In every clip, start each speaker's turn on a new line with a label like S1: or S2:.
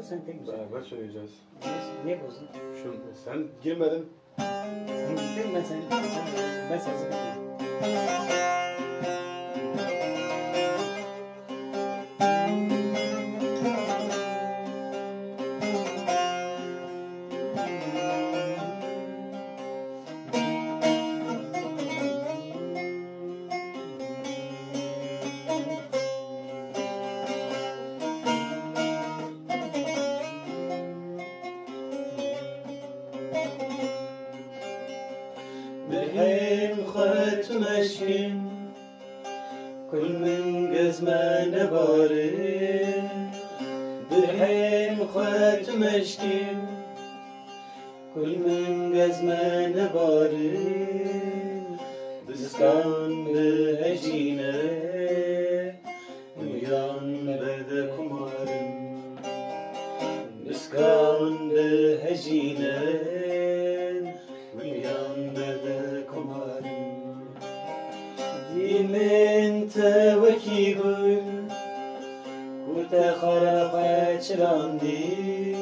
S1: sen tek misin?
S2: Beraber söyleyeceğiz.
S1: Niye bozdun?
S2: Sen girmedin.
S1: Sen gittin ben sessiz bitirdim.
S3: بهم ختم اشکیم کل من گزمن باره بهم ختم اشکیم کل من گزمن باره دستان به هجینه میان بده کمارم دستان به هجینه میان بده کمارم دیمن توکی گل کوت خرقه چراندی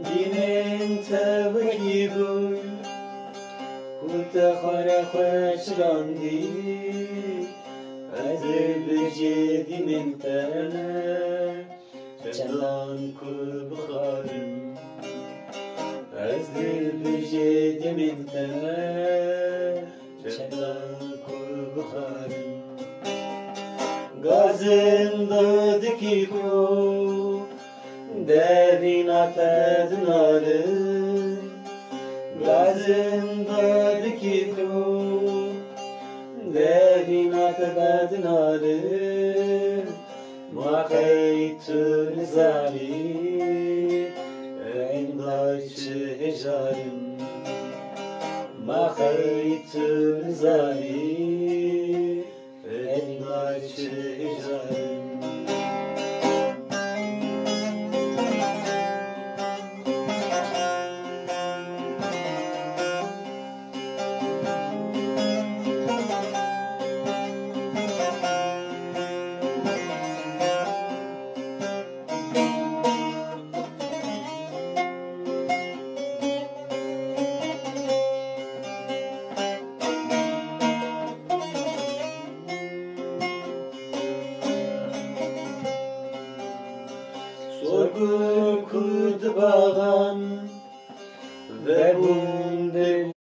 S3: دیمن توکی گل کوت خرقه چراندی از بجدی من تنه چندان کل بخارم از دل بجدی من تنه چندان کل بخارم گازم دادکی کو درینات دناله گازم دادکی کو درینات دناله ما خیت نزالی عندك هجارم ما خيت نزالي عندك هجارم